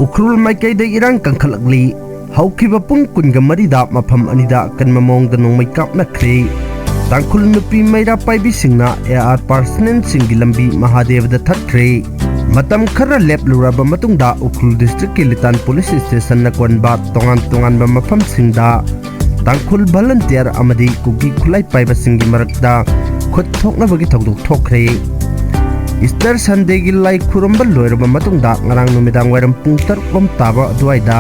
Ukhrul Maikayda Irang Kangkhalakli Haukiba Pung Kunga Marida Mapam Anida Akanba Maongda Nongmei Kapnakri Tangkhul Nupi Maira Paibi Singna Air Parsnen Singilambi Mahadevda Thatkri Matam Khara Lep Luraba Matungda Ukhrul District Litan Police Station na Kwanba Tongan ba Mapam Singda Tangkhul Volunteer Amadi Kugi Kulai Paiba Singi Marakda Khut Thokna Bagi Thokdok Thokre Easter Sunday gi lai khuramba loiraba matungda ngarang numidang wairam pung 7 taba aduaida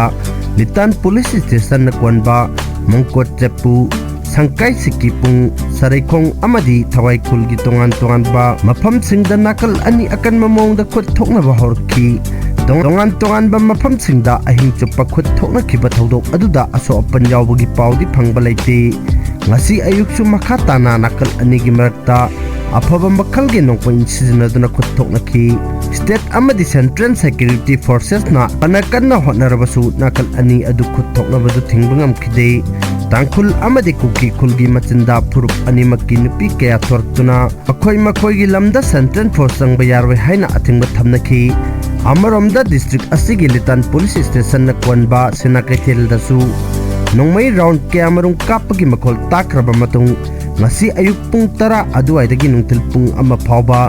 Litan Police Station na Kwanba Mongkot Jepu Sangkai Sikipung Saraikong Amadi Thawai Khulgi tongan ba mafam singda nakal ani Akanba Maongda khut thokna ba horki tongan ba mafam singda ahing chupa khut thokna khiba thodok aduda aso apan yawbagi paudi phangba laite ngasi ayuksu makha tana nakal ani gi marakta Afaba Makalgi Nongpoin Sizinaduna Kutok-naki State Amadi Central Security Forces na Panakan na Hotnarabasu Nakal Ani Adu Kutok-nabadu Tingbangam Kide Tangkhul Amadi Kuki Kulgi Matinda Purup Ani Makinupi Kaya Tortuna Akoy Makoygi Lamda Central Force Bayarwe Haina Atingba Thamnaki Amaromda District Asigi Litan Police Station na Kwanba Sinakatil Dasu Nongmei Round Kaya Marung Kapagi Makol Takraba Matung Ngasi ayuk pung 10 aduaidagi nungtil pung ama phawba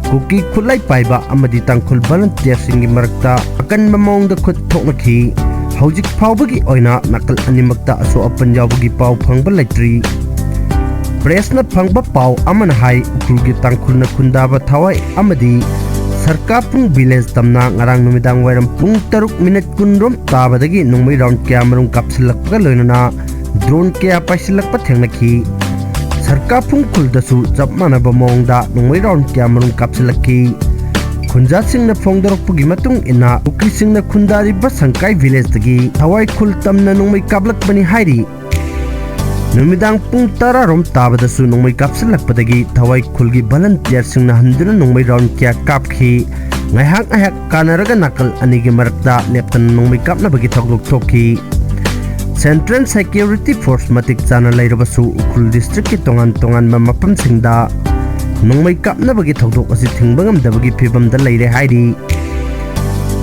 kuki khulai paiba amadi tangkhul volunteer singi marakta Akanba Maongda khut thoknaki hojik phawbagi oina nakal animakta aso apan yawbagi paw phangba leptri press na phangba paw amana hai ukrulgi tangkhul na khundaba thawai amadi sarka pung village tamna ngarang numidang wairam pung 3 minute kunrom tabadagi nongmei round kya marung kapsilakpa loinana drone kya paisilakpa thengnaki Sarka Pungkul dasu Japmana Maongda Nongmei Round Kya Marung Kapsilaki Khunja Singna Phongdorokpugi matung ina Ukri Singna Khundariba Sangkai Village dagi Thawai Khul Tamna Nongmei Kaplakpani hairi Numidang Pung 10 rom tabadasu Nongmei Kapsilakpadagi Thawai Khulgi volunteer Singna handuna Nongmei Round Kya Kapkhi Ngaihak kanaraga nakal anigi marakta leptan Nongmei Kapnabagi thokdok thokhi Central Security Force Matik Chana Lairabasu Ukhrul District ki tongan ma mapam singda Nongmei Kapnabagi thodok asi thingbangam dabagi phibamda leire hairi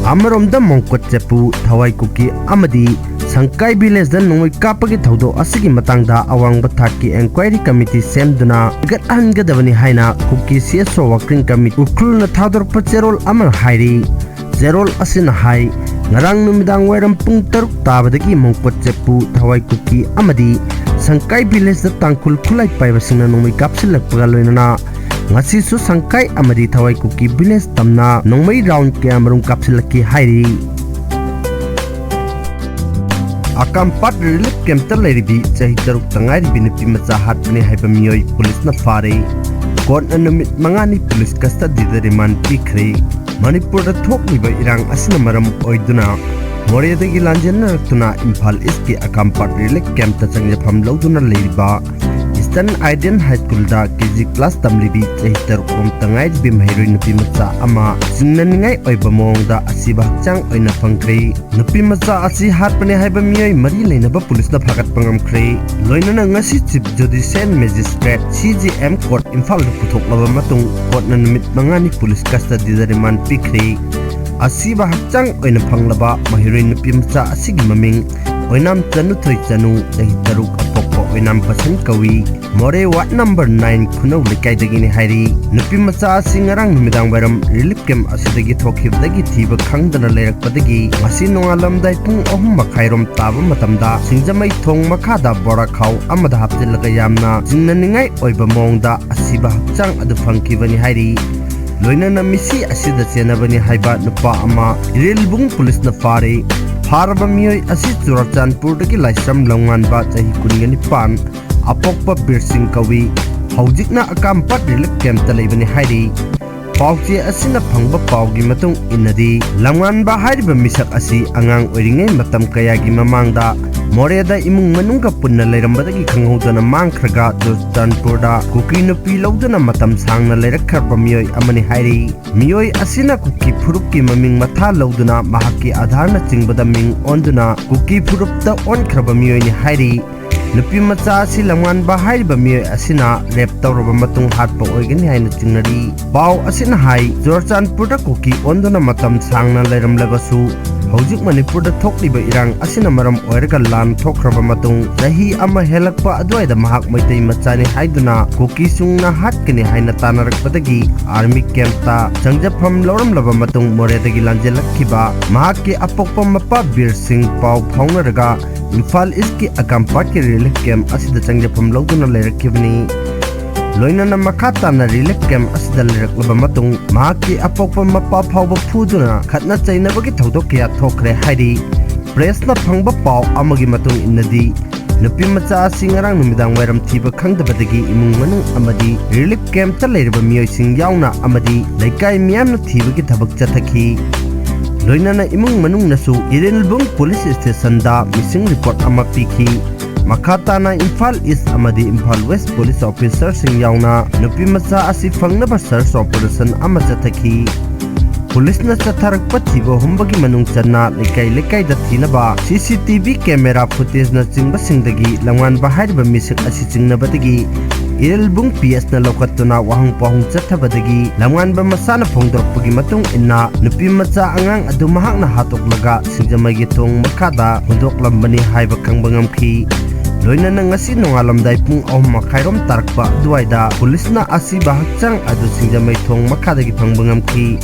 Amaromda Mongkot Jepu Thawai Kuki Amadi Sangkai Village da Nongmei Kapagi thodok asigi matangda awangba thaki Inquiry Committee semduna gathangadabani haina Kuki CSO Working Committee Ukhrul na thadorpa cherol amar hairi Zerol asina hai Ngarang numidang wairam pung 3 tabadagi Mongkot Jepu Thawai Kuki Amadi Sangkai Village da Tangkhul Khulai Paibasingna Nongmei Kapsilakpaga loinana Ngasi su Sangkai Amadi Thawai Kuki Village tamna Nongmei Round Kya Marung Kapsilaki hairi Akampat Relief Camp ta leiribi chahi 3 tangai ribi nupi macha Hatpa Meeoi Policena fare Court na numit mangani police custody da remand pikre Manipur da thokliba irang asina maram oiduna Moredagi lanjana raktuna Imphal East ki Akampa Relief Camp ta changjafam lauduna leiriba Eastern Indian High School da KG class Tamlibi chahi 3 tangai ribi mairoi nupi macha ama singnaningai oiba Maongda asiba chang oina phangkre nupi macha asi Hatpa Meeoi mari leinaba police na phagat pangamkre loinana ngasi chief judicial magistrate CJM court Imphal da puthoklaba matung court na numit mangani police custody da remand pikre asiba chang oina phanglaba mahiroi nupi macha asigi maming oinam chanu thoi chanu chahi 3 apokko oinam pasan kawi more ward number 9 khunau lekai dagini hairi nupi macha singarang numidang baram relief camp asidagi thokhibdagi thiba khangdana leirakpadagi masi nongalamdai pung 3 makhairom taba matamda singjamai thong makhada bora khau amada haptilaga yamna jinnaningai oiba Maongda asiba hachang adu phangkibani hairi loinana misi asida chenabani haiba nupa ama rilbung police na fare Hatpa Meeoi asi Churachandpur dagi laisram langwanba chahi 19 apokpa birsing kawi hojikna Akampa Relief Camp ta leibani hairi pauche asina phangba paugi matung inadi langwanba hairiba misak asi angang oiringai matam kayagi mamangda Moreda imung manungga punna leirambadagi khanghodana mangkhraga Churachandpur da kuki nupi laudana matam sangna leirakharba Meeoi amani hairi Meeoi asina kuki phurupki maming matha laudana mahakki adharna chingbada ming onduna kuki phurupta onkhraба Meeoi ni hairi nupi macha asi langwanba hairiba Meeoi asina rep tawraba matung hatpa oigani haina chingnari pau asina hai Churachandpur da kuki onduna matam sangna leiramlabasu Hojik Manipur da thokliba irang asina maram oiraga lan thokraba matung sahi ama helakpa adwaida mahak maitai machani haiduna koki sungna hatkani haina tanarakpadagi army camp ta changjapam loramlaba matung moredagi lanjelakkiba mahakki apokpa mapa Bir Singh Pau phaunaraga Imphal East ki Akanba ki relief camp asida changjapam loduna leirakibani Loinana makata na relief camp asida leraklaba matung mahakki apokpa mapa phauba phuduna khatna chainabagi thodok kya thokre hairi press na phangba pau amagi matung innadi nupi macha singarang numidang wairam thiba khangdabadagi imung manung amadi relief camp ta leirba mioi sing yauna amadi laikai miyam na thibagi thabak chathaki Loinana imung manung nasu Irenlbung police station da missing report ama piki Makata na Imphal East amadi Imphal West police officer sing yauna nupi macha asi fangnaba search operation ama chathaki Police na chatharakpa thiba humbagi manung channa lekai da thinaba CCTV camera footage na chingba singdagi langwan bahaiba misik asi chingnabadagi Irenlbung PS na lokatuna wahang pahung chathabadagi langwan ba masana phongdorpagi matung inna nupi macha angang adu mahakna hatoklaga singjamagi thong makada hundoklambani haiba kangbangamkhi Loinana ngasi nongalamdai pung 3:30 tarakpa duaida police na asi bahakchang adu singjamai thong makadagi phangbangamkhi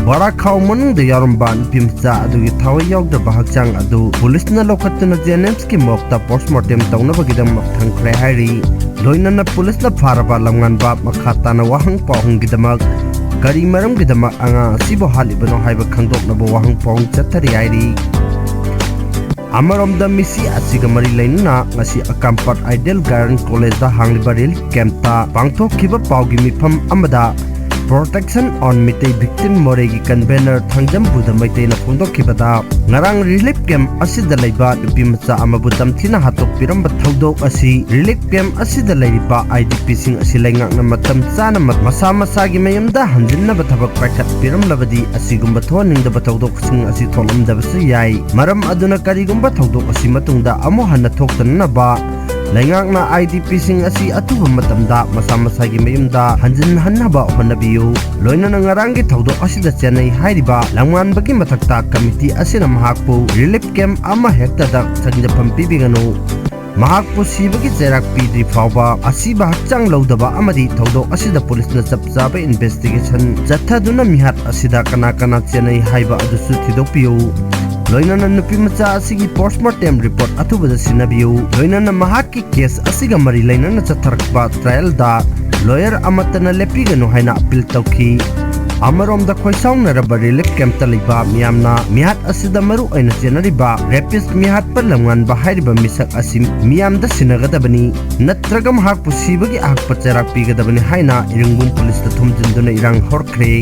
Barakhaw manung da yaramba pimcha adugi thawai yawda bahakchang adu police na lokatuna JNMs ki mokta postmortem tawnabagidam thangkhre hairi Loinana police na pharaba lamngan ba makhata na wahang pahung gidamak gari maram gidamak anga sibo halibano haiba khangdoknabo wahang pahung chathari hairi Amarom da misi asiga mari lainna ngasi Akanba Ideal Garden College da hangliba relief camp ta pangthok khiba pawgi mifam amada Protection on Meeoi Victim Moregi Convener Thangjam Buddha Meeoi na phongdokkibada ngarang relief camp asida leiba nupi macha amabu tamthina hatok piramba thodok asi relief camp asida leiba IDP sing asi laingakna matam chana masa masagi mayamda hanjinnaba thabak paikhat piramlabadi asigumba thoningdaba thodok sing asi tholamdabasu yai maram aduna karigumba thodok asi matungda amo hanna thoktanaba Laingakna IDP sing asi atuba matamda masa masagi mayumda hanjin hannaba honabiyu loinana ngarangi thodok asida chenai hairiba langwan bagi mathakta committee asina mahakpu relief camp ama hekta da sangjapam pibiganu mahakpu sibagi jerak pidri phawba asiba hakchang lodaba amadi thodok asida police na chapchaba investigation jathaduna mihat asida kana chenai haiba adusu thidokpiyu Loinana nupi macha asigi postmortem report athubada sinabiyu loinana mahakki case asiga mari lainana chatharakba trial da lawyer amatana lepiganu haina appeal tawki amarom da khoisaung raba relief camp ta leiba miyamna mihat asida maru aina jenariba rapist mihat palamwan bahairiba misak asim miyam da sinagadabani natragam hak pusibagi hak pacharak pigadabani haina iringbum police da thumjinduna irang horkhre